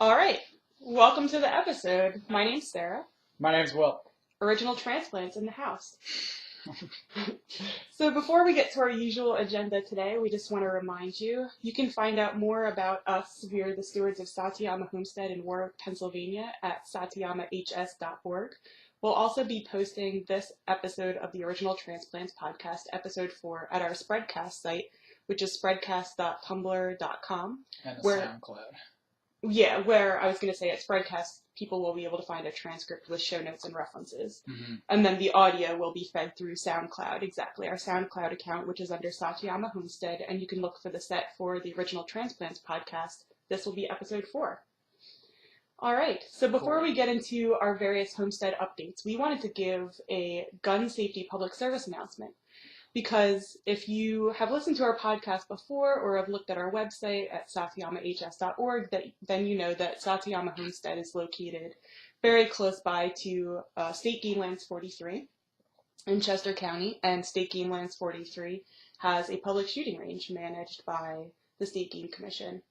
All right. Welcome to the episode. My name's Sarah. My name's Will. Original Transplants in the house. So before we get to our usual agenda today, we just want to remind you, you can find out more about us. We're the stewards of Satoyama Homestead in Warwick, Pennsylvania at satyamahs.org. We'll also be posting this episode of the Original Transplants podcast, episode 4, at our Spreadcast site, which is spreadcast.tumblr.com. And a where SoundCloud. Yeah, where I was going to say at Spreadcast, people will be able to find a transcript with show notes and references. Mm-hmm. And then the audio will be fed through SoundCloud, exactly. Our SoundCloud account, which is under Satoyama Homestead, and you can look for the set for the Original Transplants podcast. This will be episode 4. All right, so before we get into our various homestead updates, we wanted to give a gun safety public service announcement. Because if you have listened to our podcast before or have looked at our website at satyamahs.org, then you know that Satoyama Homestead is located very close by to State Game Lands 43 in Chester County, and State Game Lands 43 has a public shooting range managed by the State Game Commission.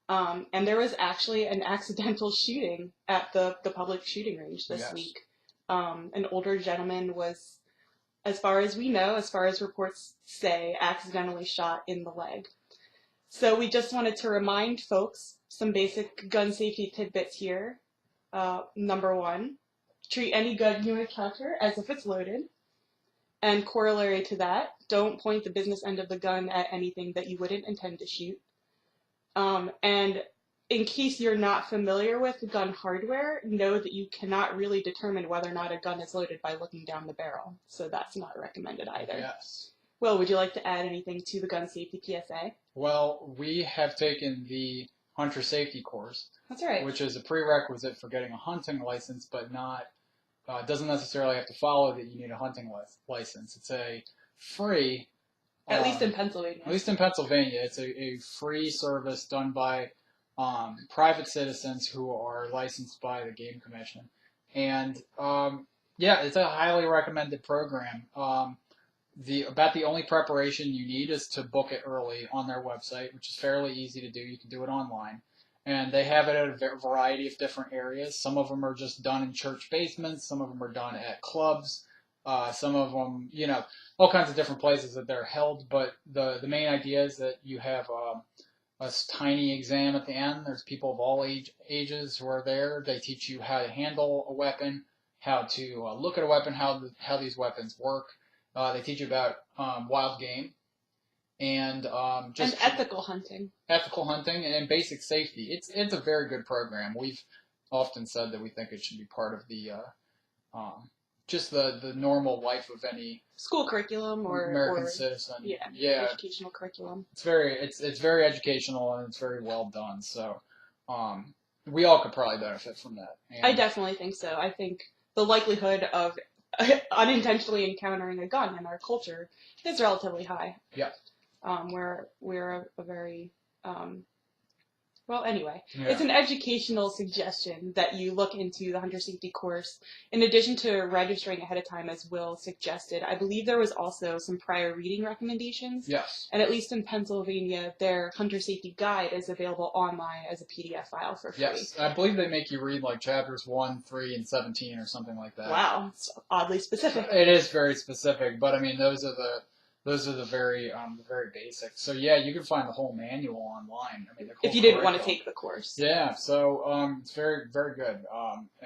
And there was actually an accidental shooting at the public shooting range this week. An older gentleman was, as far as we know, as far as reports say, accidentally shot in the leg. So we just wanted to remind folks some basic gun safety tidbits here. Number 1, treat any gun you encounter as if it's loaded. And corollary to that, don't point the business end of the gun at anything that you wouldn't intend to shoot. And in case you're not familiar with gun hardware, know that you cannot really determine whether or not a gun is loaded by looking down the barrel. So that's not recommended either. Yes. Will, would you like to add anything to the gun safety PSA? Well, we have taken the hunter safety course. That's right. Which is a prerequisite for getting a hunting license, but not doesn't necessarily have to follow that you need a hunting license. It's a free... At least in Pennsylvania. At least in Pennsylvania. It's a free service done by private citizens who are licensed by the Game Commission. And, it's a highly recommended program. About the only preparation you need is to book it early on their website, which is fairly easy to do. You can do it online. And they have it at a variety of different areas. Some of them are just done in church basements. Some of them are done at clubs. Some of them, all kinds of different places that they're held. But the main idea is that you have a tiny exam at the end. There's people of all ages who are there. They teach you how to handle a weapon, how to look at a weapon, how these weapons work. They teach you about wild game and just ethical hunting. Ethical hunting and basic safety. It's a very good program. We've often said that we think it should be part of the just the normal life of any school curriculum or American citizen. Yeah. Educational curriculum. It's very educational and it's very well done. So we all could probably benefit from that. And I definitely think so. I think the likelihood of unintentionally encountering a gun in our culture is relatively high. Yeah. We're a very It's an educational suggestion that you look into the hunter safety course. In addition to registering ahead of time, as Will suggested, I believe there was also some prior reading recommendations. Yes. And at least in Pennsylvania, their hunter safety guide is available online as a PDF file for free. Yes, I believe they make you read like chapters 1, 3, and 17 or something like that. Wow, it's oddly specific. It is very specific, but I mean those are the very basic. So yeah, you can find the whole manual online. I mean, if you didn't want to take the course. Yeah, so it's very, very good.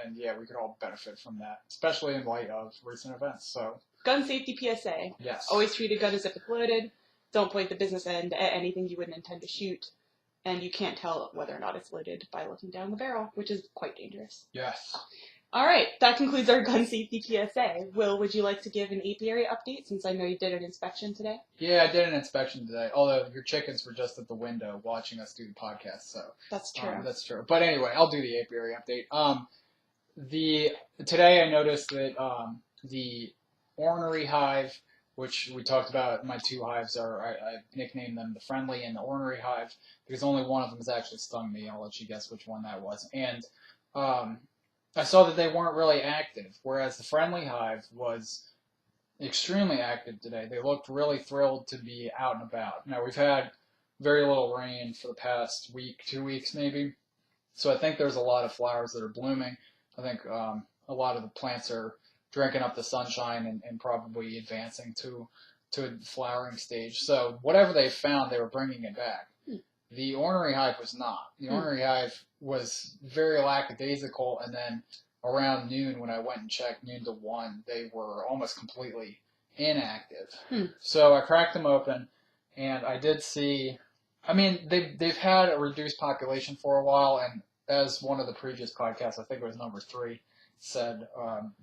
And yeah, we could all benefit from that, especially in light of recent events. So gun safety PSA. Yes. Always treat a gun as if it's loaded. Don't point the business end at anything you wouldn't intend to shoot. And you can't tell whether or not it's loaded by looking down the barrel, which is quite dangerous. Yes. All right, that concludes our gun safety PSA. Will, would you like to give an apiary update, since I know you did an inspection today? Yeah, I did an inspection today, although your chickens were just at the window watching us do the podcast, so... That's true. That's true. But anyway, I'll do the apiary update. Today I noticed that the ornery hive, which we talked about, my two hives I nicknamed them the friendly and the ornery hive, because only one of them has actually stung me. I'll let you guess which one that was. And I saw that they weren't really active, whereas the friendly hive was extremely active today. They looked really thrilled to be out and about. Now, we've had very little rain for the past week, 2 weeks maybe, So I think there's a lot of flowers that are blooming. I think a lot of the plants are drinking up the sunshine and probably advancing to a flowering stage. So whatever they found, they were bringing it back. The ornery hive was not. The ornery hive was very lackadaisical, and then around noon, when I went and checked, noon to 1, they were almost completely inactive. So I cracked them open, and I did see. I mean, they've had a reduced population for a while, and as one of the previous podcasts, I think it was number 3, said,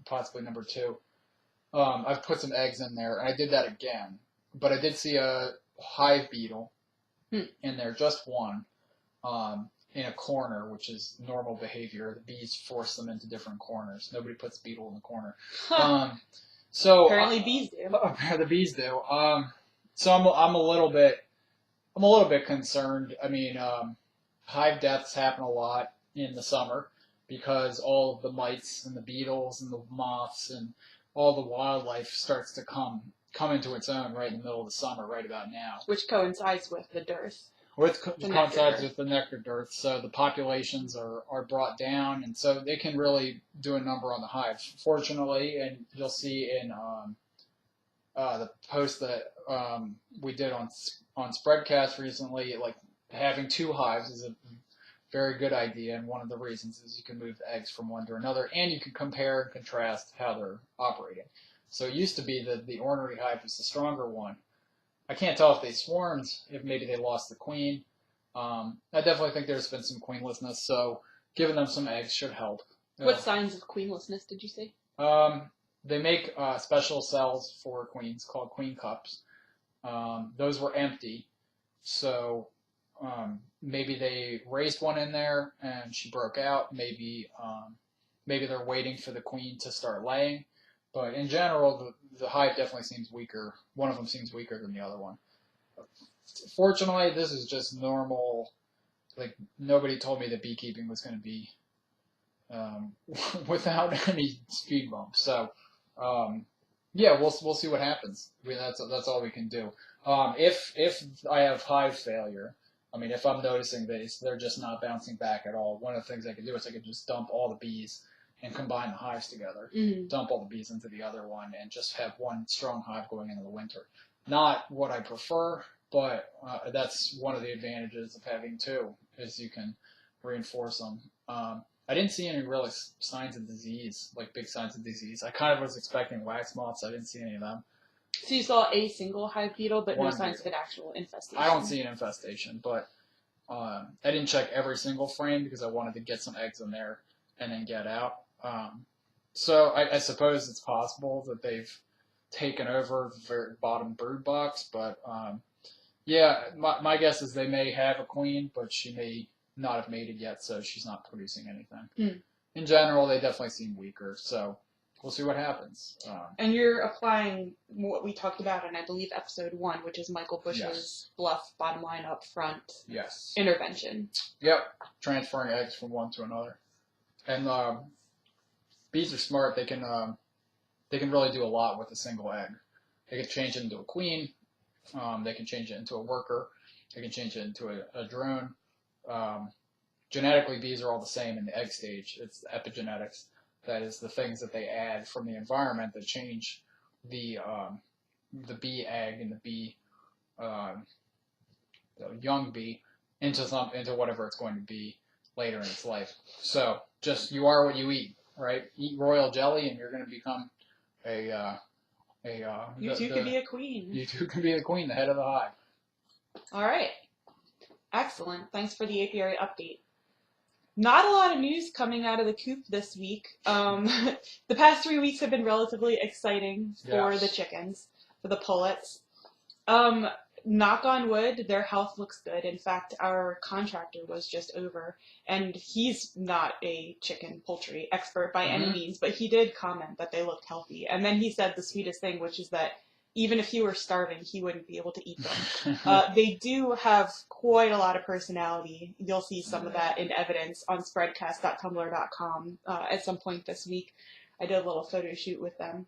possibly number 2, I've put some eggs in there, and I did that again. But I did see a hive beetle in there, just one, in a corner, which is normal behavior. The bees force them into different corners. Nobody puts beetle in the corner. So apparently bees do. The bees do. So I'm a little bit concerned. I mean, hive deaths happen a lot in the summer because all of the mites and the beetles and the moths and all the wildlife starts to come into its own right in the middle of the summer, right about now. Which coincides with the dearth. Coincides with the nectar dearth, so the populations are brought down, and so they can really do a number on the hive. Fortunately, and you'll see in the post that we did on Spreadcast recently, like having 2 hives is a very good idea, and one of the reasons is you can move the eggs from one to another, and you can compare and contrast how they're operating. So it used to be that the ornery hive was the stronger one. I can't tell if they swarmed, if maybe they lost the queen. I definitely think there's been some queenlessness, so giving them some eggs should help. What signs of queenlessness did you say? They make special cells for queens called queen cups. Those were empty, so maybe they raised one in there and she broke out. Maybe they're waiting for the queen to start laying. But in general, the hive definitely seems weaker. One of them seems weaker than the other one. Fortunately, this is just normal. Like, nobody told me that beekeeping was going to be without any speed bumps. So, yeah, we'll see what happens. I mean, that's all we can do. If I have hive failure, I mean, if I'm noticing they're just not bouncing back at all, one of the things I can do is I can just dump all the bees and combine the hives together, dump all the bees into the other one, and just have one strong hive going into the winter. Not what I prefer, but that's one of the advantages of having 2, is you can reinforce them. I didn't see any real signs of disease, like big signs of disease. I kind of was expecting wax moths. I didn't see any of them. So you saw a single hive beetle, but One no signs beetle. of an actual infestation? I don't see an infestation, but I didn't check every single frame because I wanted to get some eggs in there and then get out. So I suppose it's possible that they've taken over the very bottom brood box, but yeah, my guess is they may have a queen, but she may not have mated yet, so she's not producing anything. In general, they definitely seem weaker, so we'll see what happens. And you're applying what we talked about in, I believe, episode 1, which is Michael Bush's bluff, bottom line, up front intervention. Yep, transferring eggs from one to another. And bees are smart. They can really do a lot with a single egg. They can change it into a queen. They can change it into a worker. They can change it into a drone. Genetically, bees are all the same in the egg stage. It's epigenetics. That is the things that they add from the environment that change the bee egg and the bee the young bee into whatever it's going to be later in its life. So just you are what you eat, right? Eat royal jelly and you're going to become You too can be a queen. You too can be a queen, the head of the hive. All right. Excellent. Thanks for the apiary update. Not a lot of news coming out of the coop this week. The past 3 weeks have been relatively exciting for the chickens, for the pullets. Knock on wood, their health looks good. In fact, our contractor was just over, and he's not a chicken poultry expert by any means, but he did comment that they looked healthy. And then he said the sweetest thing, which is that even if he were starving, he wouldn't be able to eat them. They do have quite a lot of personality. You'll see some of that in evidence on spreadcast.tumblr.com at some point this week. I did a little photo shoot with them.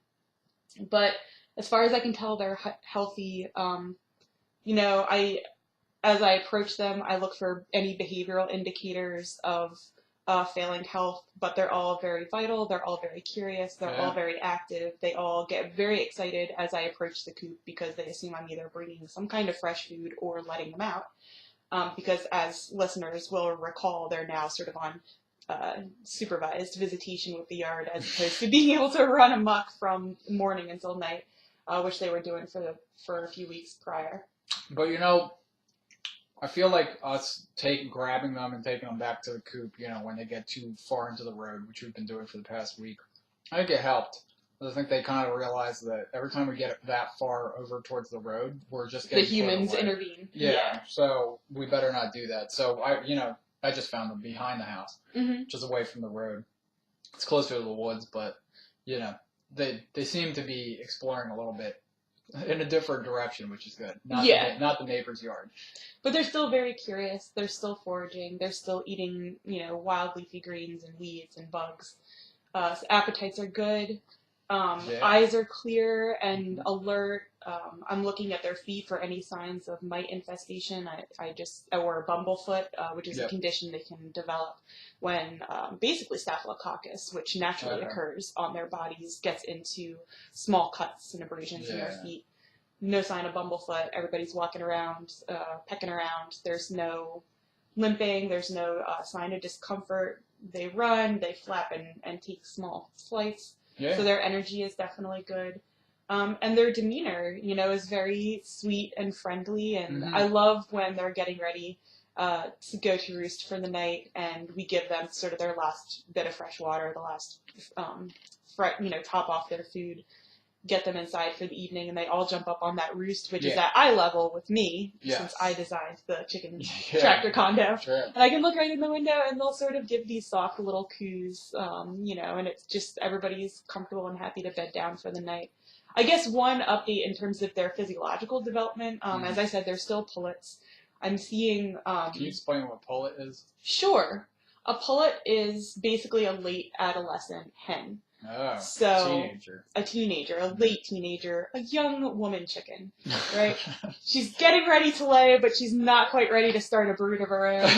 But as far as I can tell, they're healthy. You know, as I approach them, I look for any behavioral indicators of failing health, but they're all very vital. They're all very curious. They're all very active. They all get very excited as I approach the coop because they assume I'm either bringing some kind of fresh food or letting them out. Because as listeners will recall, they're now sort of on supervised visitation with the yard as opposed to being able to run amok from morning until night, which they were doing for a few weeks prior. But I feel like us grabbing them and taking them back to the coop, when they get too far into the road, which we've been doing for the past week, I think it helped. I think they kind of realize that every time we get that far over towards the road, we're just getting the humans intervene. Yeah, so we better not do that. So I just found them behind the house, just away from the road. It's closer to the woods, but they seem to be exploring a little bit in a different direction, which is good. Not the neighbor's yard. But they're still very curious. They're still foraging. They're still eating, wild leafy greens and weeds and bugs. So appetites are good. Eyes are clear and alert. I'm looking at their feet for any signs of mite infestation. Or bumblefoot, which is a condition they can develop when basically staphylococcus, which naturally occurs on their bodies, gets into small cuts and abrasions in their feet. No sign of bumblefoot. Everybody's walking around, pecking around. There's no limping. There's no sign of discomfort. They run, they flap and take small flights. Yeah. So their energy is definitely good. And their demeanor, is very sweet and friendly. And I love when they're getting ready to go to roost for the night, and we give them sort of their last bit of fresh water, the last, top off their food, get them inside for the evening, and they all jump up on that roost, which is at eye level with me, since I designed the chicken tractor condo. Sure. And I can look right in the window, and they'll sort of give these soft little coos, and it's just everybody's comfortable and happy to bed down for the night. I guess one update in terms of their physiological development, as I said, they're still pullets. I'm seeing... Can you explain what a pullet is? Sure. A pullet is basically a late adolescent hen. Oh, so a teenager, a late teenager, a young woman chicken, right? She's getting ready to lay, but she's not quite ready to start a brood of her own,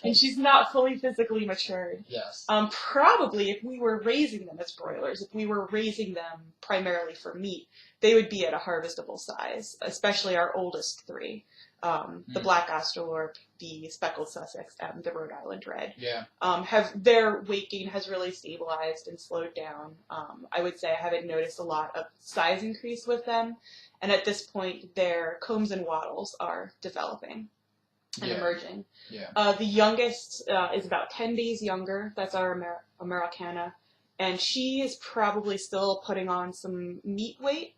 and she's not fully physically matured. Yes. Probably if we were raising them as broilers, if we were raising them primarily for meat, they would be at a harvestable size, especially our oldest three. The black Australorp, the speckled Sussex, and the Rhode Island Red. Yeah. Their weight gain has really stabilized and slowed down. I would say I haven't noticed a lot of size increase with them, and at this point, their combs and wattles are developing and emerging. Yeah. The youngest is about 10 days younger. That's our Americana, and she is probably still putting on some meat weight.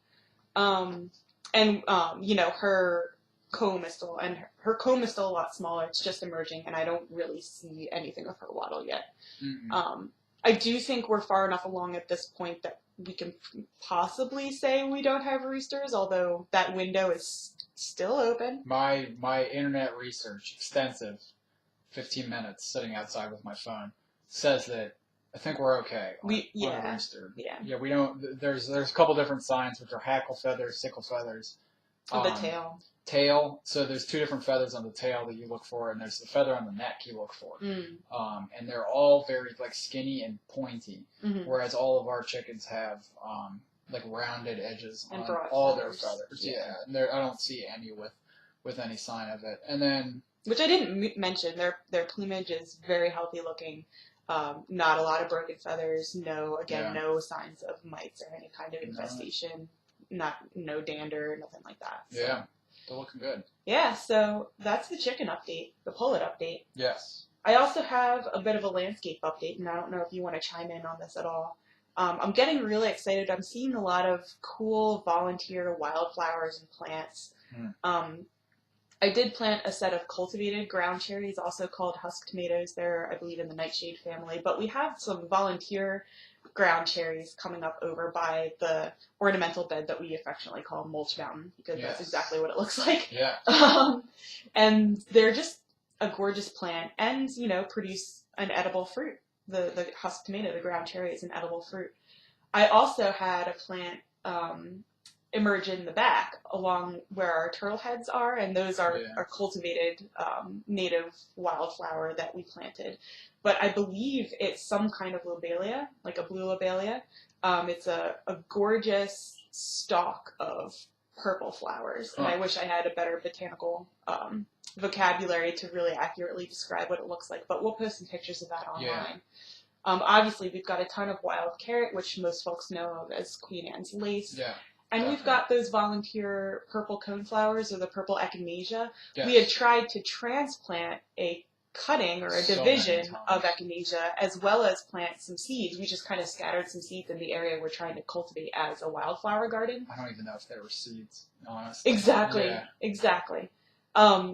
Her comb is still, and her comb is still a lot smaller. It's just emerging, and I don't really see anything of her wattle yet. I do think we're far enough along at this point that we can possibly say we don't have roosters, although that window is still open. My internet research, extensive, 15 minutes sitting outside with my phone, says that I think we're okay on a rooster. Yeah, we don't. There's a couple different signs, which are hackle feathers, sickle feathers. The tail. So there's two different feathers on the tail that you look for, and there's the feather on the neck you look for. And they're all very skinny and pointy, whereas all of our chickens have rounded edges on all their feathers. Yeah, and I don't see any with any sign of it. And then, which I didn't mention, their plumage is very healthy looking. Not a lot of broken feathers. No signs of mites or any kind of infestation. No dander, nothing like that. So. Yeah. They're looking good. Yeah, so that's the chicken update, the pullet update. Yes. I also have a bit of a landscape update, and I don't know if you want to chime in on this at all. I'm getting really excited. I'm seeing a lot of cool volunteer wildflowers and plants. I did plant a set of cultivated ground cherries, also called husk tomatoes. They're, I believe, in the nightshade family. But we have some volunteer ground cherries coming up over by the ornamental bed that we affectionately call Mulch Mountain, because that's exactly what it looks like. Yeah. And they're just a gorgeous plant, and produce an edible fruit. The husk tomato, the ground cherry, is an edible fruit. I also had a plant emerge in the back along where our turtle heads are, and those are cultivated native wildflower that we planted. But I believe it's some kind of lobelia, like a blue lobelia. It's a gorgeous stalk of purple flowers, and I wish I had a better botanical vocabulary to really accurately describe what it looks like, but we'll post some pictures of that online. Obviously, we've got a ton of wild carrot, which most folks know of as Queen Anne's lace. And we've got those volunteer purple coneflowers, or the purple echinacea. We had tried to transplant a cutting or a division of echinacea, as well as plant some seeds. We just kind of scattered some seeds in the area we're trying to cultivate as a wildflower garden. I don't even know if there were seeds, honestly. Exactly.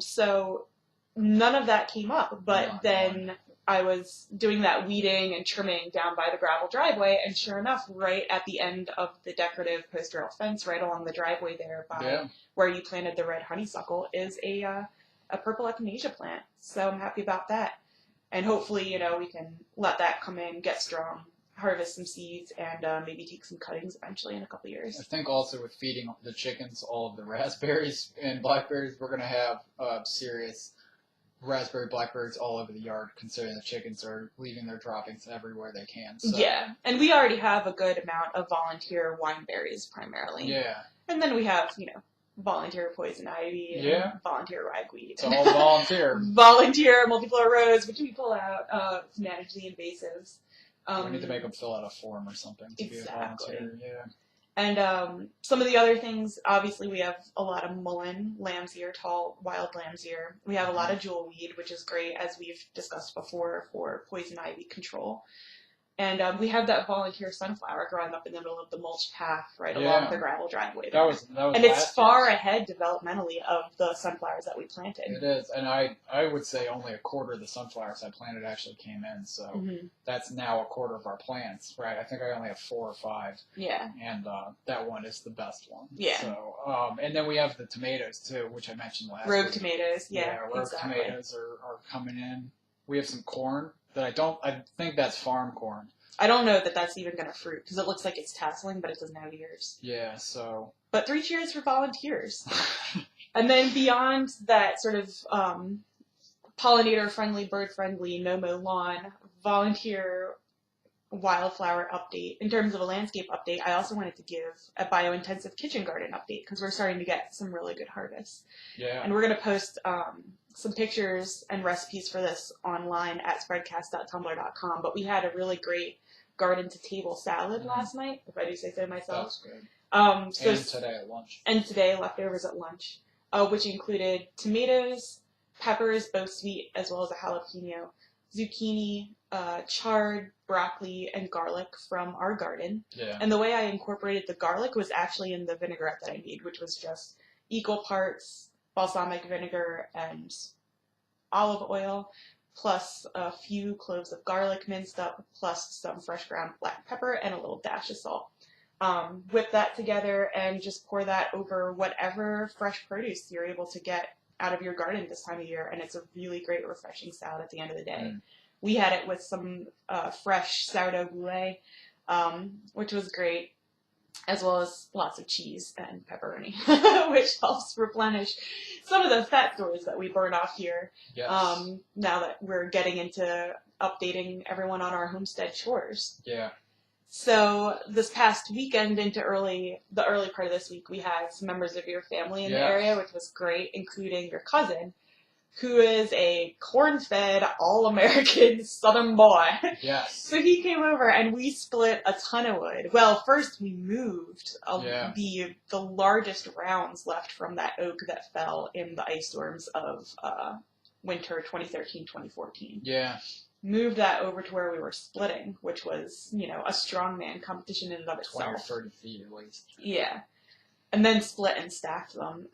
So none of that came up, but then I was doing that weeding and trimming down by the gravel driveway, and sure enough, right at the end of the decorative post-rail fence, right along the driveway there by where you planted the red honeysuckle, is a purple echinacea plant. So I'm happy about that. And hopefully, you know, we can let that come in, get strong, harvest some seeds, and maybe take some cuttings eventually in a couple years. I think also with feeding the chickens all of the raspberries and blackberries, we're going to have serious raspberry blackberries all over the yard, considering the chickens are leaving their droppings everywhere they can. So. Yeah, and we already have a good amount of volunteer wineberries primarily. And then we have, you know, volunteer poison ivy and volunteer ragweed. It's all volunteer. Volunteer multiflora rose, which we pull out to manage the invasives. We need to make them fill out a form or something to be a volunteer. And some of the other things, obviously we have a lot of mullein, lamb's ear, tall wild lamb's ear. We have a lot of jewelweed, which is great, as we've discussed before, for poison ivy control. And we have that volunteer sunflower growing up in the middle of the mulch path right along the gravel driveway. That was and it's far ahead developmentally of the sunflowers that we planted. It is, and I would say only a quarter of the sunflowers I planted actually came in, so that's now a quarter of our plants, right? I think I only have 4 or 5. And that one is the best one. So, and then we have the tomatoes too, which I mentioned last week. Rogue tomatoes, rogue tomatoes are coming in. We have some corn that I think that's farm corn. I don't know that that's even going to fruit, because it looks like it's tasseling, but it doesn't have ears. So. But 3 cheers for volunteers. And then beyond that sort of pollinator-friendly, bird-friendly, no-mow lawn, volunteer wildflower update, in terms of a landscape update, I also wanted to give a biointensive kitchen garden update, because we're starting to get some really good harvests. And we're going to post some pictures and recipes for this online at spreadcast.tumblr.com, but we had a really great garden-to-table salad last night, if I do say so myself. That was good. And today at lunch. And today, leftovers at lunch, which included tomatoes, peppers, both sweet as well as a jalapeno, zucchini, chard, broccoli, and garlic from our garden. And the way I incorporated the garlic was actually in the vinaigrette that I made, which was just equal parts balsamic vinegar and olive oil, plus a few cloves of garlic minced up, plus some fresh ground black pepper and a little dash of salt. Whip that together and just pour that over whatever fresh produce you're able to get out of your garden this time of year, and it's a really great, refreshing salad at the end of the day. We had it with some fresh sourdough goulet, which was great, as well as lots of cheese and pepperoni, which helps replenish some of the fat stores that we burn off here. Now that we're getting into updating everyone on our homestead chores. So this past weekend into the early part of this week, we had some members of your family in the area, which was great, including your cousin, who is a corn-fed, all-American Southern boy. So he came over and we split a ton of wood. Well, first we moved the largest rounds left from that oak that fell in the ice storms of winter 2013-2014. Moved that over to where we were splitting, which was, you know, a strongman competition in and of itself. 20 or 30 feet at least. And then split and stacked them.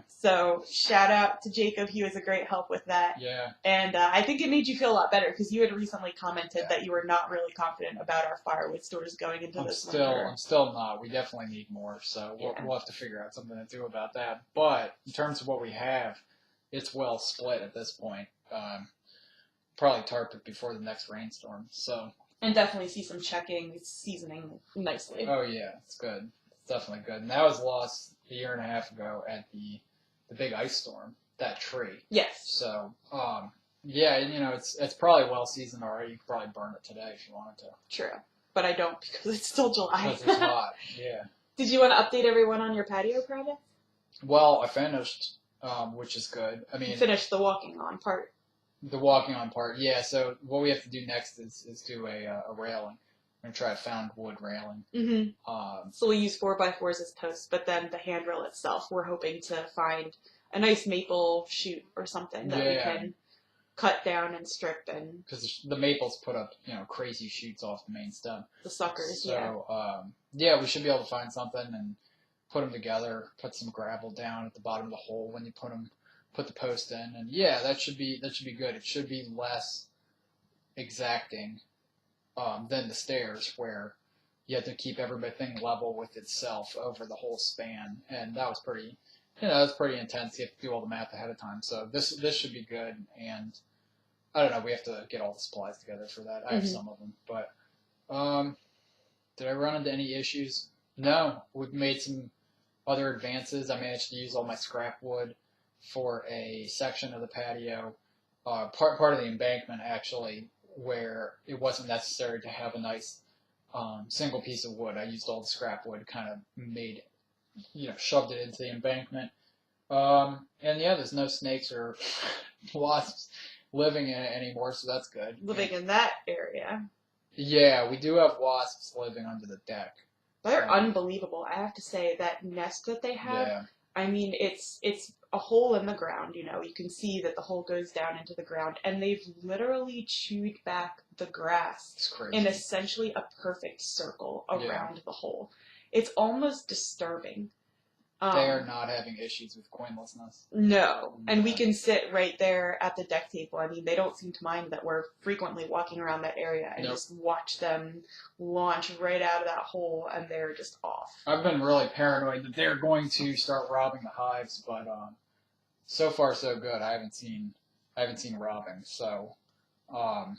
So shout out to Jacob. He was a great help with that. And I think it made you feel a lot better, because you had recently commented that you were not really confident about our firewood stores going into this winter. I'm still not. We definitely need more. So we'll have to figure out something to do about that. But in terms of what we have, it's well split at this point. Probably tarp it before the next rainstorm. So. And definitely see some checking, seasoning nicely. Oh yeah, it's good. definitely good. And that was lost a year and a half ago at the big ice storm, that tree. Yes. So, yeah, and, it's probably well seasoned already. You could probably burn it today if you wanted to. True. But I don't because it's still July. Because it's hot, yeah. Did you want to update everyone on your patio project? Well, I finished, which is good. I mean, You finished the walking on part. the walking on part, yeah. So what we have to do next is do a railing. I'm going to try a found wood railing. Mm-hmm. So we use 4x4s as posts, but then the handrail itself, we're hoping to find a nice maple shoot or something that we can cut down and strip, and because the maples put up crazy shoots off the main stem. The suckers, so, yeah, we should be able to find something and put them together. Put some gravel down at the bottom of the hole when you put the post in, and yeah, that should be good. It should be less exacting than the stairs, where you have to keep everything level with itself over the whole span, and that was pretty. That was pretty intense. You have to do all the math ahead of time. So this should be good, and I don't know. We have to get all the supplies together for that. I have some of them, but did I run into any issues? No. We've made some other advances. I managed to use all my scrap wood for a section of the patio, part of the embankment actually, where it wasn't necessary to have a nice single piece of wood. I used all the scrap wood, kind of made shoved it into the embankment. And yeah, there's no snakes or wasps living in it anymore, so that's good. Living in that area. Yeah, we do have wasps living under the deck. They're unbelievable. I have to say, that nest that they have, Yeah. I mean, it's a hole in the ground, you can see that the hole goes down into the ground, and they've literally chewed back the grass in essentially a perfect circle around the hole. It's almost disturbing. They are not having issues with coinlessness. No. And we can sit right there at the deck table. I mean, they don't seem to mind that we're frequently walking around that area and just watch them launch right out of that hole, and they're just off. I've been really paranoid that they're going to start robbing the hives, but so far so good. I haven't seen robbing, so I'm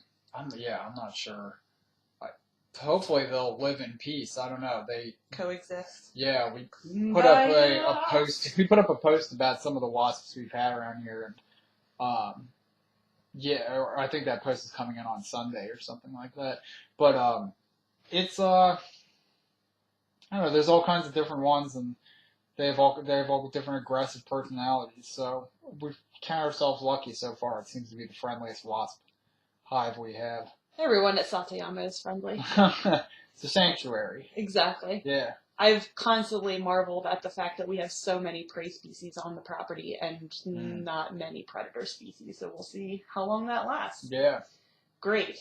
not sure. Hopefully they'll live in peace. I don't know. They coexist. Yeah, we put up a post. We put up a post about some of the wasps we've had around here, and I think that post is coming in on Sunday or something like that. But it's I don't know. There's all kinds of different ones, and they have all different aggressive personalities. So we've counted ourselves lucky so far. It seems to be the friendliest wasp hive we have. Everyone at Satoyama is friendly. It's a sanctuary. Exactly. Yeah. I've constantly marveled at the fact that we have so many prey species on the property and not many predator species, so we'll see how long that lasts. Yeah. Great.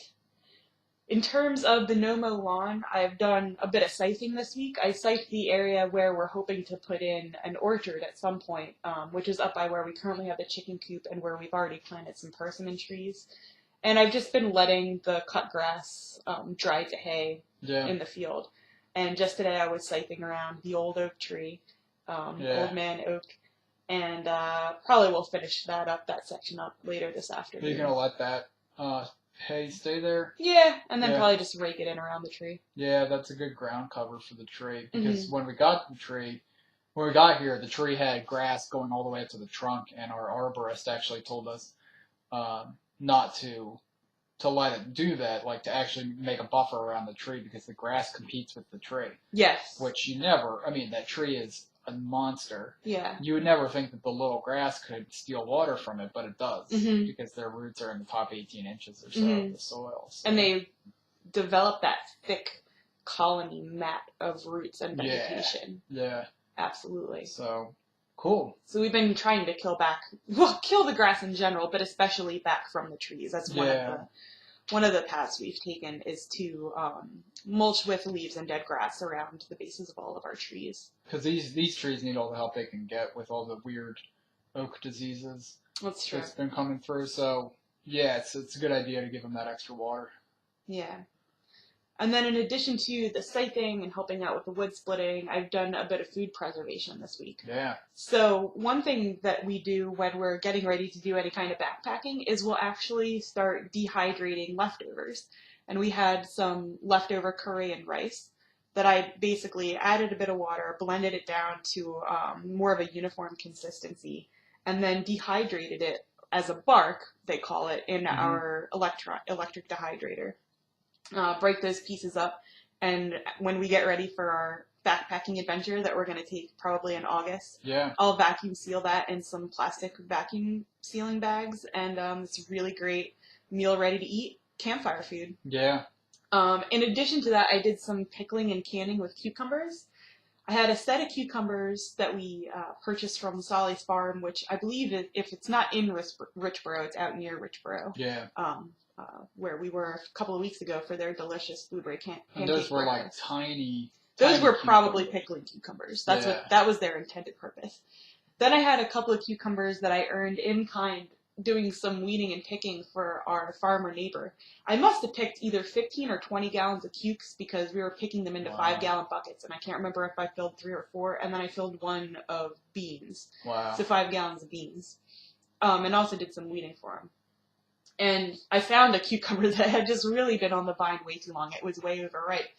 In terms of the no-mow lawn, I've done a bit of scything this week. I scythed the area where we're hoping to put in an orchard at some point, which is up by where we currently have the chicken coop and where we've already planted some persimmon trees. And I've just been letting the cut grass dry to hay in the field. And just today I was scything around the old oak tree, old man oak, and probably will finish that section up later this afternoon. Are you going to let that hay stay there? Yeah, and then probably just rake it in around the tree. Yeah, that's a good ground cover for the tree. Because when we got here, the tree had grass going all the way up to the trunk, and our arborist actually told us not to let it do that, like to actually make a buffer around the tree, because the grass competes with the tree. Yes. Which that tree is a monster. Yeah. You would never think that the little grass could steal water from it, but it does, because their roots are in the top 18 inches or so of the soil. So. And they develop that thick colony mat of roots and vegetation. Yeah. Absolutely. So... Cool. So we've been trying to kill the grass in general, but especially back from the trees. That's one of the paths we've taken, is to mulch with leaves and dead grass around the bases of all of our trees. Because these trees need all the help they can get with all the weird oak diseases that's been coming through. So yeah, it's a good idea to give them that extra water. Yeah. And then in addition to the scything and helping out with the wood splitting, I've done a bit of food preservation this week. Yeah. So one thing that we do when we're getting ready to do any kind of backpacking is we'll actually start dehydrating leftovers. And we had some leftover curry and rice. that I basically added a bit of water, blended it down to more of a uniform consistency, and then dehydrated it as a bark, they call it, in our electric dehydrator. Break those pieces up, and when we get ready for our backpacking adventure that we're going to take probably in August, I'll vacuum seal that in some plastic vacuum sealing bags, and it's really great meal ready to eat campfire food. Yeah. In addition to that, I did some pickling and canning with cucumbers. I had a set of cucumbers that we purchased from Solly's farm, which I believe if it's not in Richboro, it's out near Richboro. Yeah. Where we were a couple of weeks ago for their delicious blueberry pancake And those were breakfast. like tiny. Those were cucumbers. probably pickling cucumbers. That was their intended purpose. Then I had a couple of cucumbers that I earned in kind doing some weeding and picking for our farmer neighbor. I must have picked either 15 or 20 gallons of cukes because we were picking them into 5-gallon buckets, and I can't remember if I filled 3 or 4, and then I filled 1 of beans. Wow. So 5 gallons of beans. And also did some weeding for them. And I found a cucumber that had just really been on the vine way too long. It was way overripe.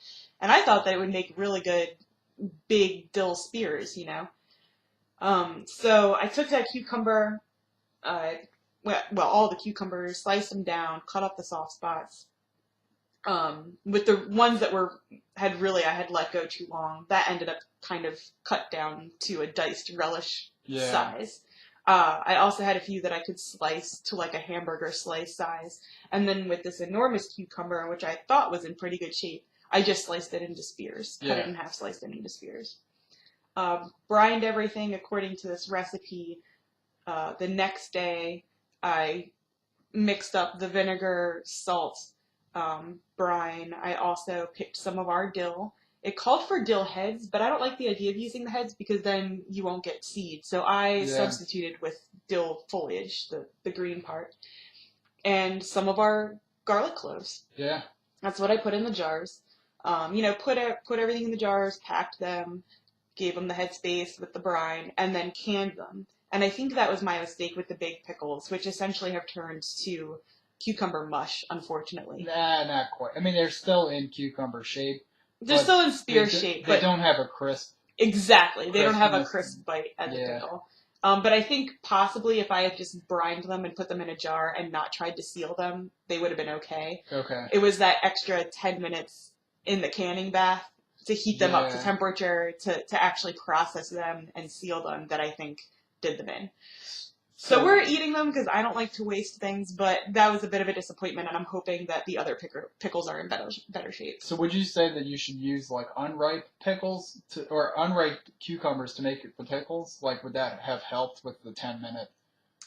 And I thought that it would make really good big dill spears, you know. So I took that cucumber, all the cucumbers, sliced them down, cut off the soft spots. With the ones that I had let go too long, that ended up kind of cut down to a diced relish size. I also had a few that I could slice to like a hamburger slice size. And then with this enormous cucumber, which I thought was in pretty good shape, I just sliced it into spears. Cut it in half, sliced it into spears. Brined everything according to this recipe. The next day, I mixed up the vinegar, salt, brine. I also picked some of our dill. It called for dill heads, but I don't like the idea of using the heads because then you won't get seed. So I substituted with dill foliage, the green part, and some of our garlic cloves. Yeah. That's what I put in the jars. Put everything in the jars, packed them, gave them the headspace with the brine, and then canned them. And I think that was my mistake with the big pickles, which essentially have turned to cucumber mush, unfortunately. Nah, not quite. I mean, they're still in cucumber shape. They're still in spear shape. They don't have a crisp. Exactly. They don't have a crisp bite at the pickle. But I think possibly if I had just brined them and put them in a jar and not tried to seal them, they would have been okay. Okay. It was that extra 10 minutes in the canning bath to heat them up to temperature, to actually process them and seal them that I think did them in. So we're eating them because I don't like to waste things, but that was a bit of a disappointment, and I'm hoping that the other pickles are in better shape. So would you say that you should use like unripe pickles or unripe cucumbers to make the pickles? Like, would that have helped with the 10-minute?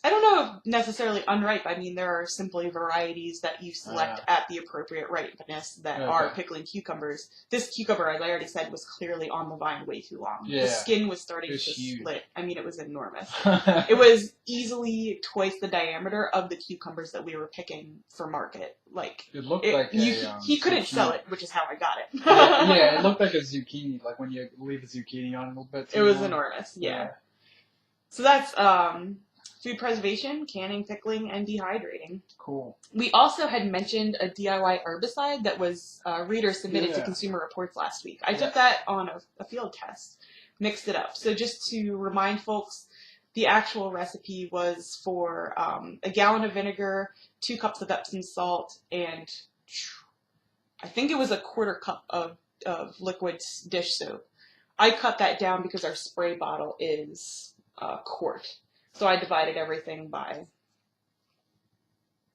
I don't know if necessarily unripe. I mean, there are simply varieties that you select at the appropriate ripeness that are pickling cucumbers. This cucumber, as I already said, was clearly on the vine way too long. The skin was starting to split. I mean, it was enormous. It was easily twice the diameter of the cucumbers that we were picking for market. Like, it looked like he couldn't sell it, which is how I got it. It looked like a zucchini, like when you leave a zucchini on a little bit too long. It was long. enormous, So that's food preservation, canning, pickling, and dehydrating. Cool. We also had mentioned a DIY herbicide that was reader submitted to Consumer Reports last week. I took that on a field test, mixed it up. So just to remind folks, the actual recipe was for a gallon of vinegar, 2 cups of Epsom salt, and I think it was a 1/4 cup of liquid dish soap. I cut that down because our spray bottle is a quart. So I divided everything by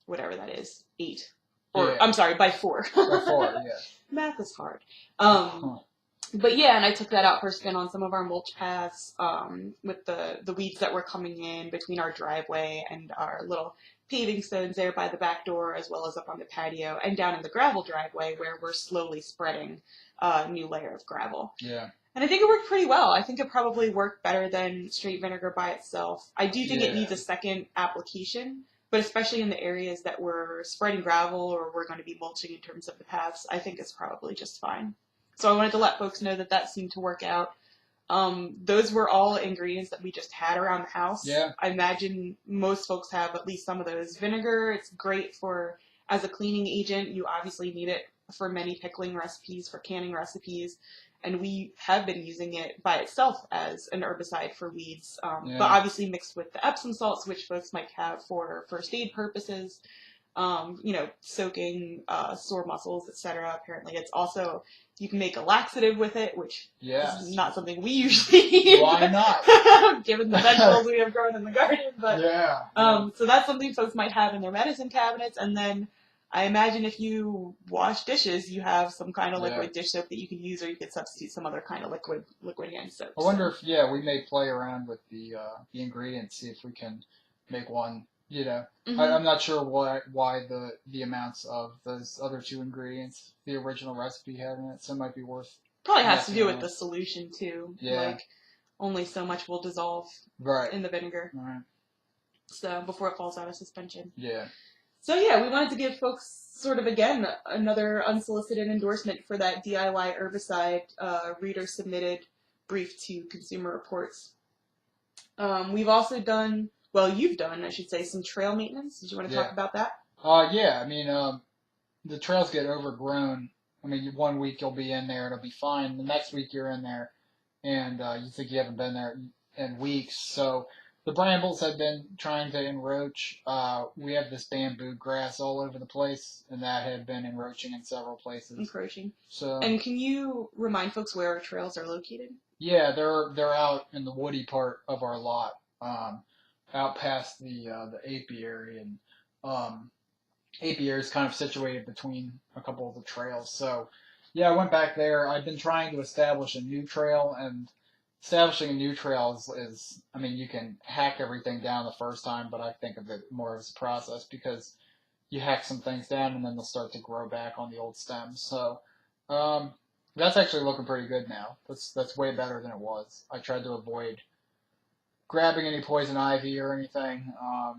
whatever that is, 8. Or, I'm sorry, by 4. By 4, Math is hard. But and I took that out for a spin on some of our mulch paths with the weeds that were coming in between our driveway and our little paving stones there by the back door, as well as up on the patio and down in the gravel driveway where we're slowly spreading a new layer of gravel. Yeah. And I think it worked pretty well. I think it probably worked better than straight vinegar by itself. I do think it needs a second application, but especially in the areas that we're spreading gravel or we're going to be mulching in terms of the paths, I think it's probably just fine. So I wanted to let folks know that seemed to work out. Those were all ingredients that we just had around the house. Yeah. I imagine most folks have at least some of those. Vinegar, it's great as a cleaning agent. You obviously need it for many pickling recipes, for canning recipes, and we have been using it by itself as an herbicide for weeds, but obviously mixed with the Epsom salts, which folks might have for first aid purposes, soaking sore muscles, etc. Apparently, it's also, you can make a laxative with it, which is not something we usually eat. Why not? Given the vegetables we have grown in the garden. But yeah. So that's something folks might have in their medicine cabinets. And then I imagine if you wash dishes, you have some kind of liquid dish soap that you can use, or you could substitute some other kind of liquid hand soap. I wonder if we may play around with the ingredients, see if we can make one. You know, I'm not sure why the amounts of those other two ingredients the original recipe had in it, so it might be worth. Probably has to do with the solution too. Yeah. Like, only so much will dissolve in the vinegar. Right. So before it falls out of suspension. Yeah. So yeah, we wanted to give folks sort of, again, another unsolicited endorsement for that DIY herbicide reader submitted brief to Consumer Reports. We've also done, well, you've done, I should say, some trail maintenance. Did you want to talk about that? Yeah. I mean, the trails get overgrown. I mean, 1 week you'll be in there, it'll be fine. The next week you're in there, and you think you haven't been there in weeks. So the brambles have been trying to enroach. We have this bamboo grass all over the place, and that had been enroaching in several places. Encroaching. So. And can you remind folks where our trails are located? Yeah, they're out in the woody part of our lot, out past the apiary, and apiary is kind of situated between a couple of the trails. So, yeah, I went back there. I've been trying to establish a new trail, and establishing a new trail is, I mean, you can hack everything down the first time, but I think of it more as a process because you hack some things down and then they'll start to grow back on the old stems. So, that's actually looking pretty good now. That's way better than it was. I tried to avoid grabbing any poison ivy or anything, I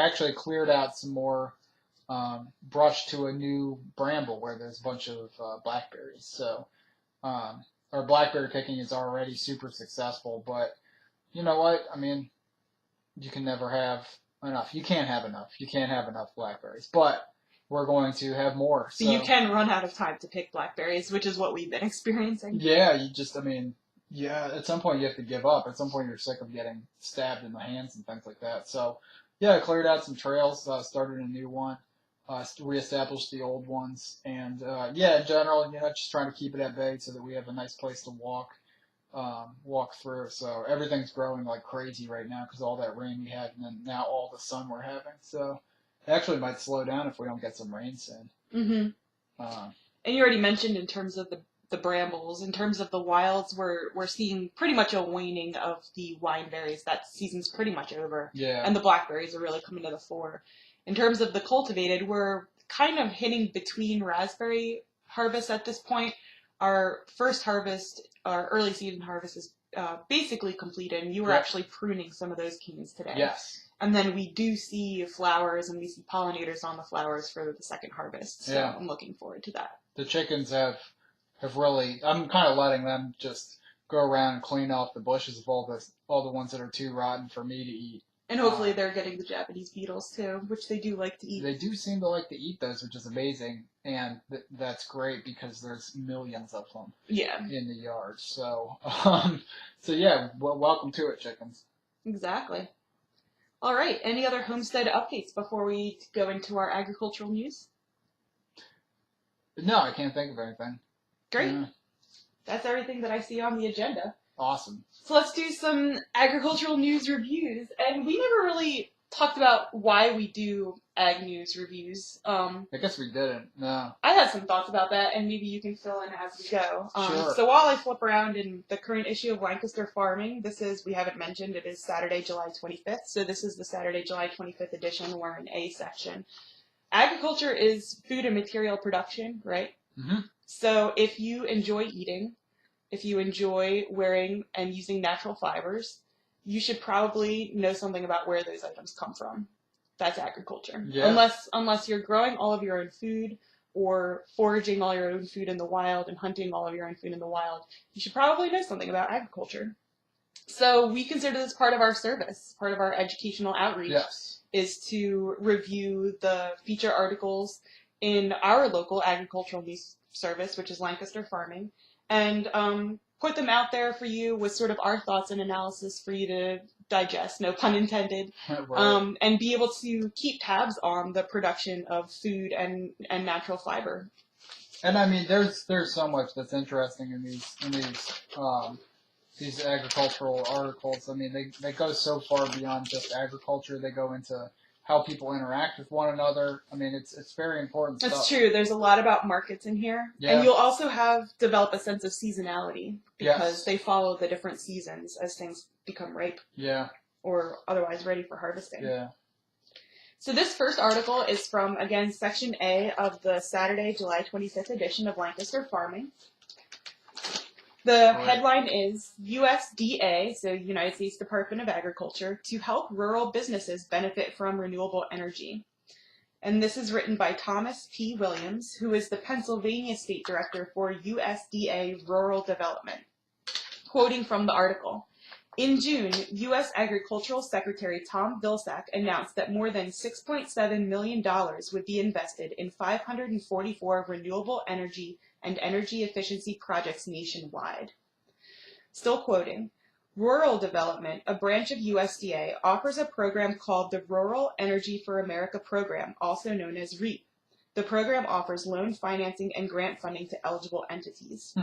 actually cleared out some more brush to a new bramble where there's a bunch of blackberries. So our blackberry picking is already super successful, but you know what? I mean, you can never have enough. You can't have enough. You can't have enough blackberries, but we're going to have more. So you can run out of time to pick blackberries, which is what we've been experiencing. Yeah, at some point you have to give up. At some point you're sick of getting stabbed in the hands and things like that. So, yeah, I cleared out some trails, started a new one, reestablished the old ones, and in general, just trying to keep it at bay so that we have a nice place to walk through. So everything's growing like crazy right now because all that rain we had, and then now all the sun we're having. So it actually might slow down if we don't get some rain soon. Mm-hmm. And you already mentioned in terms of the brambles, in terms of the wilds, we're seeing pretty much a waning of the wineberries. That season's pretty much over. Yeah. And the blackberries are really coming to the fore. In terms of the cultivated, we're kind of hitting between raspberry harvests at this point. Our first harvest, our early season harvest is basically completed, and you were actually pruning some of those canes today. Yes. And then we do see flowers, and we see pollinators on the flowers for the second harvest. So I'm looking forward to that. The chickens have really, I'm kind of letting them just go around and clean off the bushes of all the ones that are too rotten for me to eat. And hopefully they're getting the Japanese beetles too, which they do like to eat. They do seem to like to eat those, which is amazing. And that's great because there's millions of them in the yard. So, welcome to it, chickens. Exactly. All right. Any other homestead updates before we go into our agricultural news? No, I can't think of anything. Great. That's everything that I see on the agenda. Awesome. So let's do some agricultural news reviews. And we never really talked about why we do ag news reviews. I guess we didn't. No. I had some thoughts about that, and maybe you can fill in as we go. Sure. So while I flip around in the current issue of Lancaster Farming, we haven't mentioned, it is Saturday, July 25th. So this is the Saturday, July 25th edition. We're in A section. Agriculture is food and material production, right? Mm-hmm. So if you enjoy eating, if you enjoy wearing and using natural fibers, you should probably know something about where those items come from. That's agriculture. Yeah. Unless you're growing all of your own food or foraging all your own food in the wild and hunting all of your own food in the wild, you should probably know something about agriculture. So we consider this part of our service, part of our educational outreach. Yes. is to review the feature articles in our local agricultural news service, which is Lancaster Farming, and put them out there for you with sort of our thoughts and analysis for you to digest, no pun intended, Right. and be able to keep tabs on the production of food and natural fiber. And I mean, there's so much that's interesting in these agricultural articles. I mean, they go so far beyond just agriculture. They go into how people interact with one another. I mean, it's very important stuff. That's true. There's a lot about markets in here. Yeah. And you'll also develop a sense of seasonality because Yes. they follow the different seasons as things become ripe. Yeah. Or otherwise ready for harvesting. Yeah. So this first article is from, again, Section A of the Saturday, July 25th edition of Lancaster Farming. The headline is USDA, so United States Department of Agriculture, to help rural businesses benefit from renewable energy. And this is written by Thomas P. Williams, who is the Pennsylvania State Director for USDA Rural Development. Quoting from the article, in June, U.S. Agricultural Secretary Tom Vilsack announced that more than $6.7 million would be invested in 544 renewable energy and energy efficiency projects nationwide. Still quoting, Rural Development, a branch of USDA, offers a program called the Rural Energy for America Program, also known as REAP. The program offers loan financing and grant funding to eligible entities.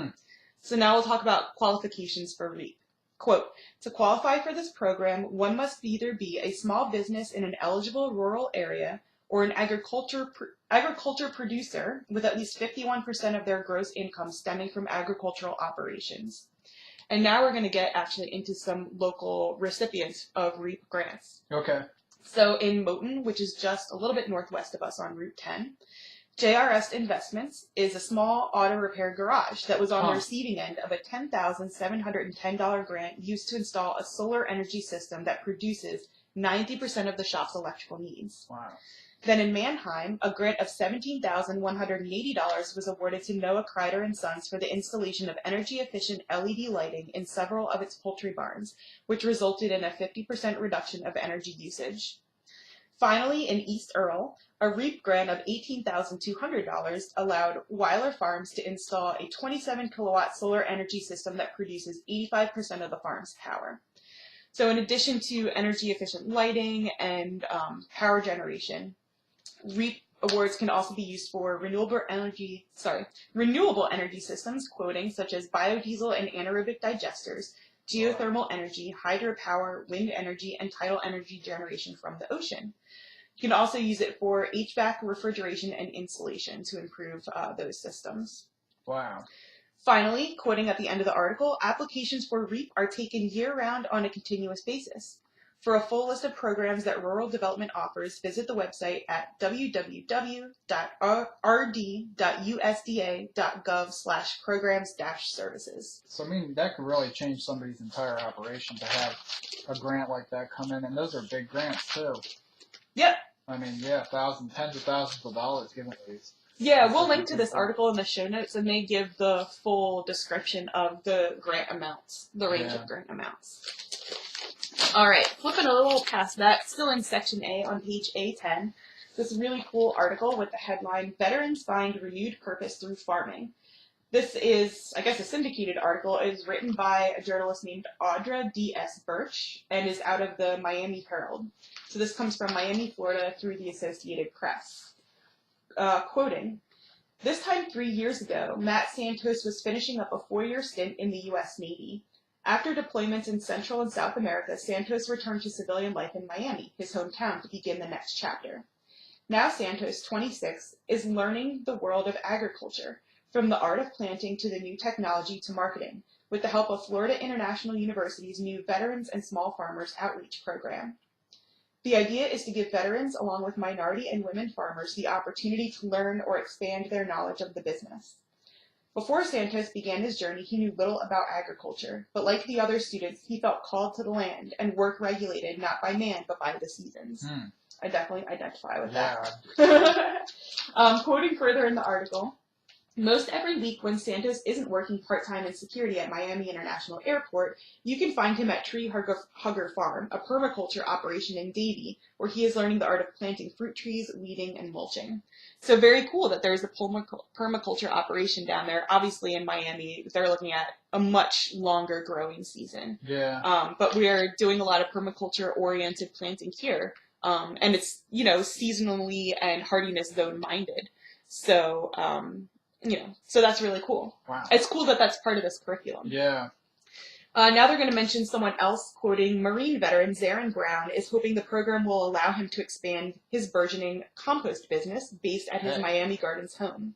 So now we'll talk about qualifications for REAP. Quote, to qualify for this program, one must either be a small business in an eligible rural area or an agriculture producer with at least 51% of their gross income stemming from agricultural operations. And now we're going to get actually into some local recipients of REAP grants. Okay. So in Moton, which is just a little bit northwest of us on Route 10, JRS Investments is a small auto repair garage that was on the receiving end of a $10,710 grant used to install a solar energy system that produces 90% of the shop's electrical needs. Wow. Then in Mannheim, a grant of $17,180 was awarded to Noah Kreider and Sons for the installation of energy-efficient LED lighting in several of its poultry barns, which resulted in a 50% reduction of energy usage. Finally, in East Earl, a REAP grant of $18,200 allowed Weiler Farms to install a 27-kilowatt solar energy system that produces 85% of the farm's power. So in addition to energy-efficient lighting and power generation, REAP awards can also be used for renewable energy systems, quoting, such as biodiesel and anaerobic digesters, geothermal energy, hydropower, wind energy, and tidal energy generation from the ocean. You can also use it for HVAC, refrigeration, and insulation to improve those systems. Wow. Finally, quoting at the end of the article, applications for REAP are taken year-round on a continuous basis. For a full list of programs that Rural Development offers, visit the website at www.rd.usda.gov/programs-services. So, I mean, that could really change somebody's entire operation to have a grant like that come in, and those are big grants, too. Yep. I mean, yeah, tens of thousands of dollars given to these. Yeah, we'll link to this article in the show notes, and they give the full description of the grant amounts, the range of grant amounts. All right, flipping a little past that, still in Section A on page A10, this really cool article with the headline, Veterans Find Renewed Purpose Through Farming. This is, I guess, a syndicated article. It is written by a journalist named Audra D.S. Birch and is out of the Miami Herald. So this comes from Miami, Florida through the Associated Press. Quoting, this time 3 years ago, Matt Santos was finishing up a 4-year stint in the U.S. Navy. After deployments in Central and South America, Santos returned to civilian life in Miami, his hometown, to begin the next chapter. Now Santos, 26, is learning the world of agriculture, from the art of planting to the new technology to marketing, with the help of Florida International University's new Veterans and Small Farmers Outreach Program. The idea is to give veterans, along with minority and women farmers, the opportunity to learn or expand their knowledge of the business. Before Santos began his journey, he knew little about agriculture, but like the other students, he felt called to the land and work regulated not by man, but by the seasons. I definitely identify with that. Quoting further in the article, Most every week when Santos isn't working part-time in security at Miami International Airport, you can find him at Tree Hugger Farm, a permaculture operation in Davie, where he is learning the art of planting fruit trees, weeding, and mulching. So very cool that there's a permaculture operation down there. Obviously in Miami, they're looking at a much longer growing season. Yeah. But we're doing a lot of permaculture-oriented planting here. And it's, seasonally and hardiness zone minded. So, so that's really cool. Wow. It's cool that that's part of this curriculum. Yeah. Now they're going to mention someone else, quoting Marine veteran Zarin Brown is hoping the program will allow him to expand his burgeoning compost business based at his Miami Gardens home.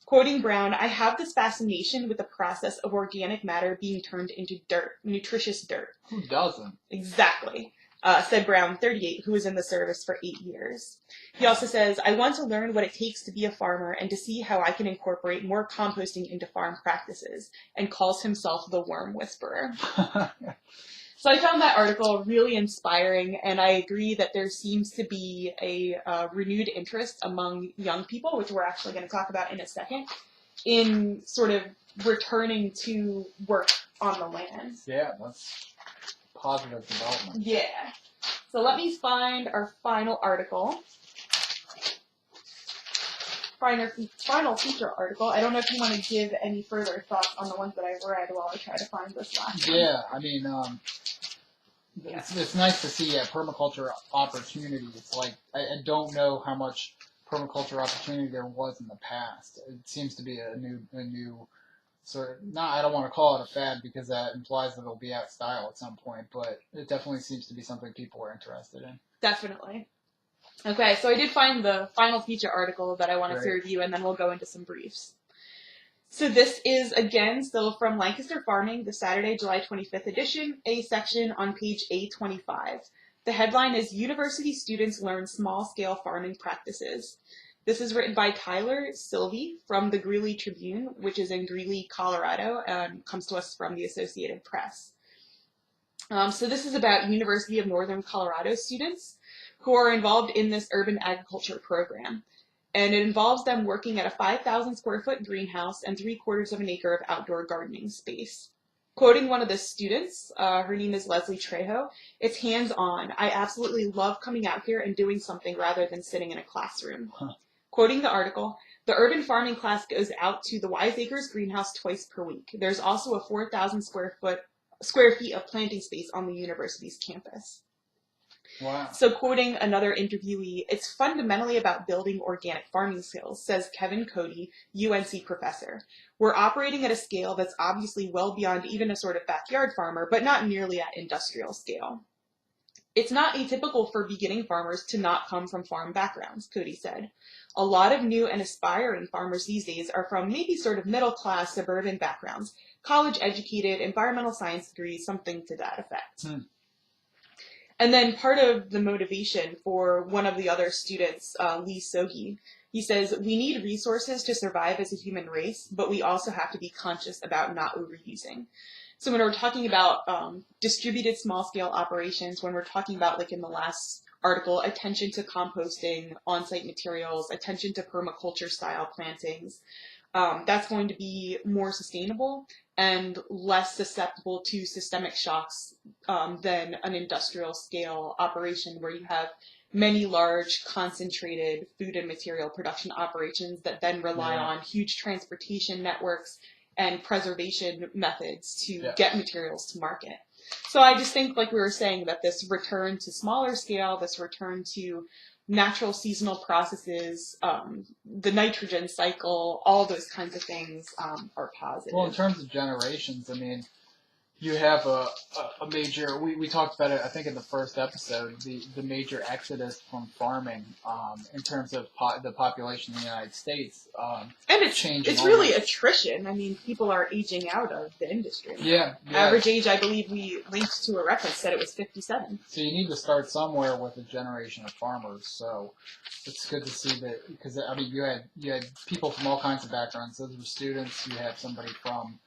Quoting Brown, I have this fascination with the process of organic matter being turned into dirt, nutritious dirt. Who doesn't? Exactly. Said Brown, 38, who was in the service for 8 years. He also says, I want to learn what it takes to be a farmer and to see how I can incorporate more composting into farm practices, and calls himself the worm whisperer. So I found that article really inspiring, and I agree that there seems to be a renewed interest among young people, which we're actually going to talk about in a second, in sort of returning to work on the land. Yeah, that's positive development. Yeah. So let me find our final article. Final feature article. I don't know if you want to give any further thoughts on the ones that I've read while I try to find this last one. Yeah, I mean, it's nice to see permaculture opportunity. It's like, I don't know how much permaculture opportunity there was in the past. It seems to be a new sort of, I don't want to call it a fad because that implies that it'll be out of style at some point, but it definitely seems to be something people are interested in. Definitely. Okay, so I did find the final feature article that I wanted to review, and then we'll go into some briefs. So this is, again, still from Lancaster Farming, the Saturday, July 25th edition, a section on page A25. The headline is University Students Learn Small-Scale Farming Practices. This is written by Tyler Sylvie from the Greeley Tribune, which is in Greeley, Colorado, and comes to us from the Associated Press. So this is about University of Northern Colorado students who are involved in this urban agriculture program. And it involves them working at a 5,000 square foot greenhouse and 3/4 of an acre of outdoor gardening space. Quoting one of the students, her name is Leslie Trejo, it's hands-on. I absolutely love coming out here and doing something rather than sitting in a classroom. Huh. Quoting the article, the urban farming class goes out to the Wiseacres greenhouse twice per week. There's also a 4,000 square feet of planting space on the university's campus. Wow. So quoting another interviewee, it's fundamentally about building organic farming skills, says Kevin Cody, UNC professor. We're operating at a scale that's obviously well beyond even a sort of backyard farmer, but not nearly at industrial scale. It's not atypical for beginning farmers to not come from farm backgrounds, Cody said. A lot of new and aspiring farmers these days are from maybe sort of middle-class suburban backgrounds, college-educated, environmental science degrees, something to that effect. And then part of the motivation for one of the other students, Lee Sogi, he says, we need resources to survive as a human race, but we also have to be conscious about not overusing. So when we're talking about distributed small-scale operations, when we're talking about, like in the last article, attention to composting, on-site materials, attention to permaculture-style plantings, that's going to be more sustainable and less susceptible to systemic shocks than an industrial scale operation where you have many large concentrated food and material production operations that then rely on huge transportation networks and preservation methods to get materials to market. So I just think, like we were saying, that this return to smaller scale, this return to natural seasonal processes, the nitrogen cycle, all those kinds of things are positive. Well, in terms of generations, I mean, you have a major, we talked about it, I think, in the first episode, the major exodus from farming in terms of the population in the United States. And it's really attrition. I mean, people are aging out of the industry. Yeah. Average age, I believe we linked to a reference, said it was 57. So you need to start somewhere with a generation of farmers. So it's good to see that, because, I mean, you had people from all kinds of backgrounds. Those were students. You had somebody from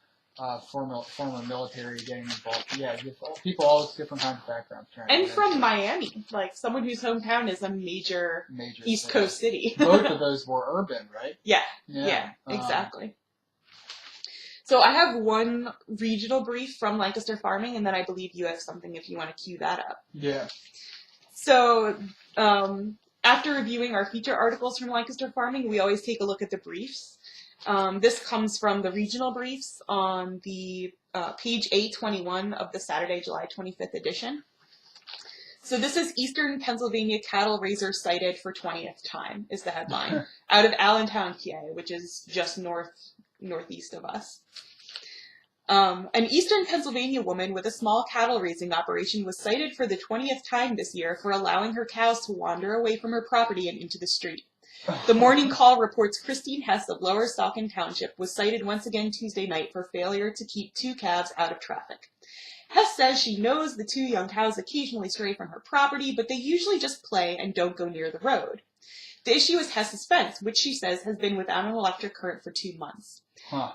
former military getting involved. Yeah, people all different kinds of backgrounds. And from Miami, like someone whose hometown is a major East Coast city. Both of those were urban, right? Yeah, exactly. So I have one regional brief from Lancaster Farming, and then I believe you have something if you want to cue that up. Yeah. So after reviewing our feature articles from Lancaster Farming, we always take a look at the briefs. This comes from the regional briefs on the page A21 of the Saturday, July 25th edition. So this is Eastern Pennsylvania cattle raisers cited for 20th time is the headline, out of Allentown, PA, which is just northeast of us. An Eastern Pennsylvania woman with a small cattle raising operation was cited for the 20th time this year for allowing her cows to wander away from her property and into the street. The Morning Call reports Christine Hess of Lower Stockin Township was cited once again Tuesday night for failure to keep 2 calves out of traffic. Hess says she knows the 2 young cows occasionally stray from her property, but they usually just play and don't go near the road. The issue is Hess's fence, which she says has been without an electric current for 2 months.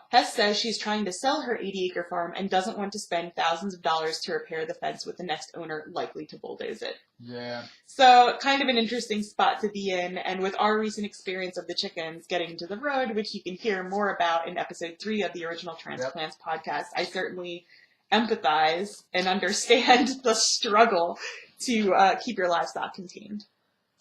Hess says she's trying to sell her 80-acre farm and doesn't want to spend thousands of dollars to repair the fence with the next owner likely to bulldoze it. Yeah. So kind of an interesting spot to be in, and with our recent experience of the chickens getting to the road, which you can hear more about in episode 3 of the original Transplants podcast, I certainly empathize and understand the struggle to keep your livestock contained.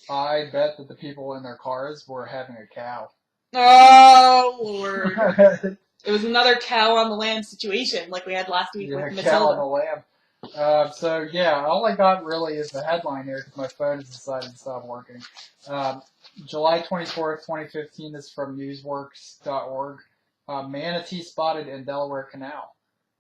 I bet that the people in their cars were having a cow. Oh, Lord. It was another cow on the lamb situation like we had last week with Matilda. Cow on the lamb. So, yeah, all I got really is the headline here because my phone has decided to stop working. July 24th, 2015 is from newsworks.org. Manatee spotted in Delaware Canal.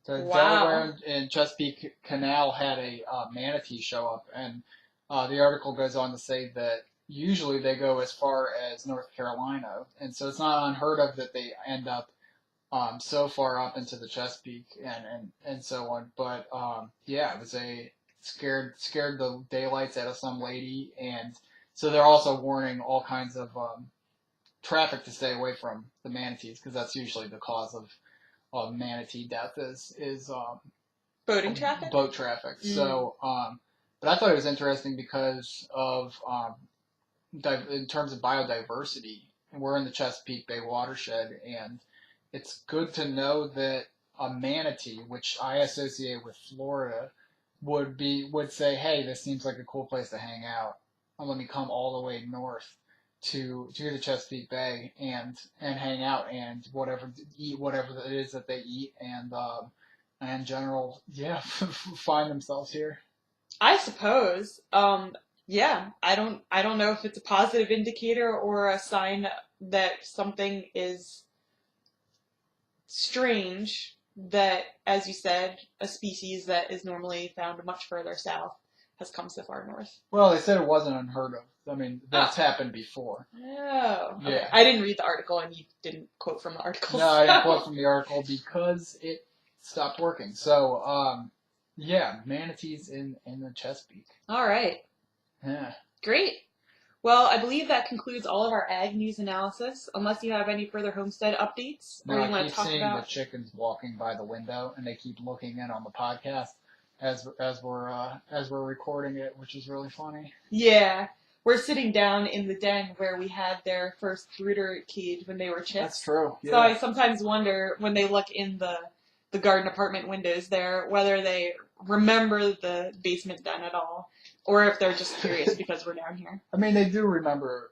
The Delaware and Chesapeake Canal had a manatee show up, and the article goes on to say that usually they go as far as North Carolina, and so it's not unheard of that they end up so far up into the Chesapeake and so on. But yeah, it was scared the daylights out of some lady, and so they're also warning all kinds of traffic to stay away from the manatees because that's usually the cause of manatee death is boating traffic. Boat traffic. Mm. So, but I thought it was interesting because of in terms of biodiversity. We're in the Chesapeake Bay watershed, and it's good to know that a manatee, which I associate with Florida, would say, "Hey, this seems like a cool place to hang out. Let me come all the way north to the Chesapeake Bay and hang out and eat whatever it is that they eat and in general, yeah, find themselves here." I suppose. Yeah, I don't know if it's a positive indicator or a sign that something is strange that, as you said, a species that is normally found much further south has come so far north. Well, they said it wasn't unheard of. I mean, that's happened before. Oh. Okay. Yeah. I didn't read the article, and you didn't quote from the article. No, I didn't quote from the article because it stopped working. So, yeah, manatees in the Chesapeake. All right. Yeah. Great. Well, I believe that concludes all of our ag news analysis, unless you have any further homestead updates. No, I keep seeing the chickens walking by the window, and they keep looking in on the podcast as we're recording it, which is really funny. Yeah. We're sitting down in the den where we had their first brooder cage when they were chicks. That's true. Yeah. So I sometimes wonder when they look in the garden apartment windows there whether they remember the basement den at all, or if they're just curious because we're down here. I mean, they do remember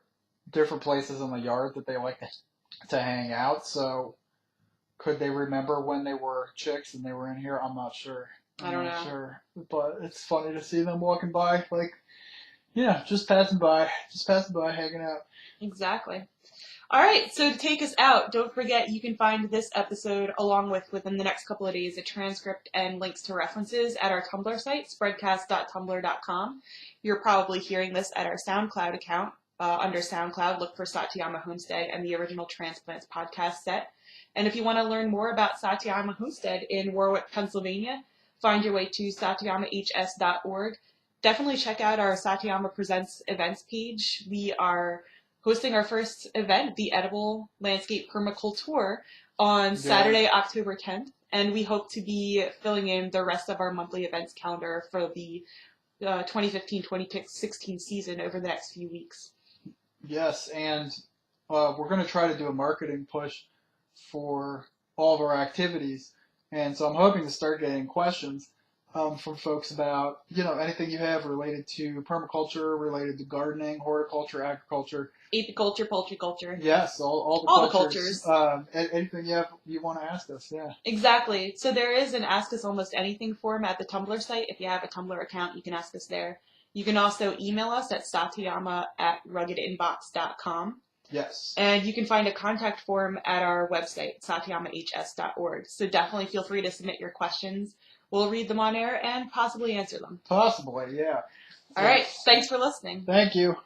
different places in the yard that they like to hang out. So could they remember when they were chicks and they were in here? I'm not sure. I don't know. Sure, but it's funny to see them walking by, like, yeah, just passing by, hanging out. Exactly. All right, so to take us out, don't forget you can find this episode along with, within the next couple of days, a transcript and links to references at our Tumblr site, spreadcast.tumblr.com. You're probably hearing this at our SoundCloud account. Under SoundCloud, look for Satoyama Homestead and the original Transplants podcast set. And if you want to learn more about Satoyama Homestead in Warwick, Pennsylvania, find your way to satoyamahs.org. Definitely check out our Satoyama Presents events page. We are hosting our first event, the Edible Landscape Permaculture, on Saturday, October 10th And we hope to be filling in the rest of our monthly events calendar for the 2015-2016 season over the next few weeks. Yes, and we're going to try to do a marketing push for all of our activities. And so I'm hoping to start getting questions from folks about, anything you have related to permaculture, related to gardening, horticulture, agriculture. Apiculture, poultryculture. Yes, all All the the cultures. cultures. Anything you want to ask us, yeah. Exactly. So there is an Ask Us Almost Anything form at the Tumblr site. If you have a Tumblr account, you can ask us there. You can also email us at satayama@ruggedinbox.com. Yes. And you can find a contact form at our website, satayamahs.org. So definitely feel free to submit your questions. We'll read them on air and possibly answer them. Possibly, yeah. All right. Thanks for listening. Thank you.